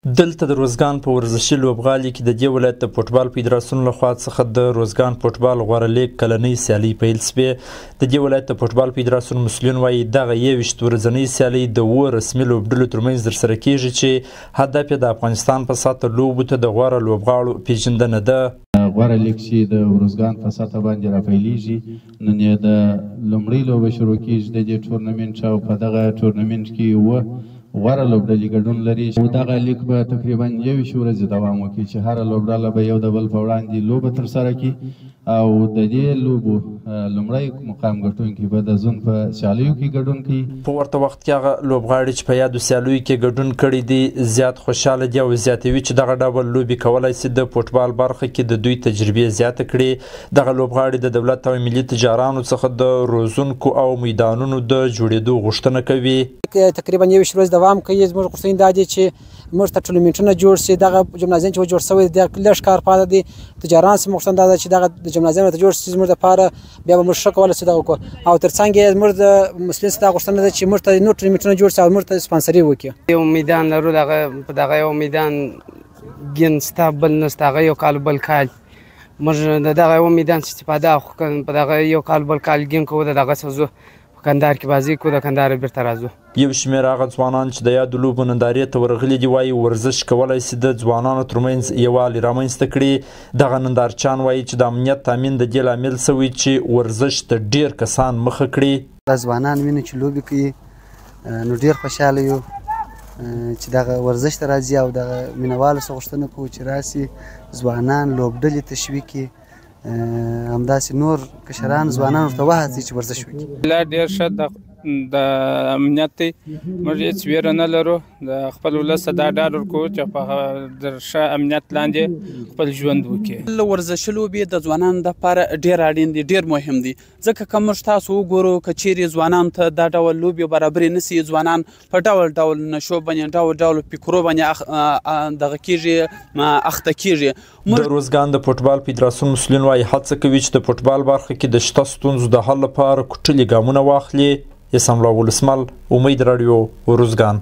دلته د روزګان په ورزشي لوبغالي کې د دې ولایت د فوټبال فدراسیون لخوا څخه د روزګان فوټبال غوره لیګ کلنۍ سیالۍ پیل شوې. د دې ولایت د فوټبال فدراسیون مسؤلین وایي دغه 21 ورځنۍ سیالۍ د 7 رسمي لوبډلو ترمنځ ترسره کیږي چې هدف یې د افغانستان په سطحه لوبو ته د غوره لوبغاړو پیژندنه ده. غوره لیګ چې د روزګان په سطحه باندې راپیلیږي، نن یې د لومړۍ لوبه شروع کیږي د دې ټورنمنټ، او په دغه ټورنمنټ کې غوره لوبډلې ګډون لري. دغه لیګ به تقریبا 21 ورځې دوام وکړي چې هره لوبډله به یو د بل په وړاندې لوبه ترسره کړي، او د دې لوبو لومړی مقام ګټونکي به د زون په سیالیو کې ګډون کوي. په ورته وخت کې هغه لوبغاړي چې په یادو سیالیو کې ګډون کړي دي زیات خوشحاله دي او زیاتوي چې دغه ډول لوبې کولی شي د فوټبال برخه کې د دوی تجربې زیاته کړي. دغه لوبغاړي د دولت او ملي تجارانو څخه د روزونکو او میدانونو د جوړېدو غوښتنه کوي. تقریبا 21 ورځې دوام کوي. زموږ غوښتنه دا ده چې موږ ته ټورنمنټونه جوړ شي. دغه جمنازیم چې جوړ شوی دی لږ کار پاتې دی. تجاران سم غوښتنه دا ده چې دغه جمنازیم ته جوړ شي زموږ لپاره، بیا به موږ ښه کولی شو دغه وکړو. او ترڅنګ یې زموږ د مسؤلین څخه دا غوښتنه ده چې موږ ته نور ټورنمنټونه جوړ شي او موږ ته سپانسري وکړي. یو میدان لرو، په دغه یو میدان ګین ستا بل نسته، هغه یو کال بل کال موږ د دغه یو میدان استفاده وکړو. په دغه یو کال بل کال ګین کوو، د دغه څه ځو په کندهار کې بازي کوو، د کندهار بیرته راځو. یو شمېر هغه ځوانان چې د یادو لوبو نندارې ته ورغلي دي وایي ورزش کولی شي د ځوانانو ترمنځ یووالی رامنځته کړي. دغه نندارچیان وایي چې د امنیت تامین د دې لامل شوی چې ورزش ته ډېر کسان مخه کړي. ځوانان وینو چې لوبې کوي، نو ډېر خوشحاله یو چې دغه ورزش ته راځي، او دغه مینهوالو څخه غوښتنه کوو چې راسي ځوانان لوبډلې تشویق کړي، همداسې نور کشران ځوانان ورته وهڅوي چې ورزش وکړي. لا ډېر ښه د امنیت دی، موږ هېڅ ویره نه لرو. د خپل ولس ته دا ډاډ ورکوو چې په د ښه امنیت لاندې خپل ژوند وکړي. ورزشي لوبې د ځوانانو دپاره ډېر اړین دي، ډېر مهم دي، ځکه که موږ تاسو وګورو که چیرې ځوانانو ته دا ډول لوبې برابرې نه سي، ځوانان په ډول ډول نشو باندې ډول ډول فکرو باندې دغه کېږي، اخته کېږي. د روزګان د فوټبال فدراسیون مسؤلین وایي هڅه کوي چې د فوټبال برخه کې د شته ستونزو د حل لپاره کوټلي ګامونه واخلي. اسلام الله ولسمل، امید رادیو، روزګان.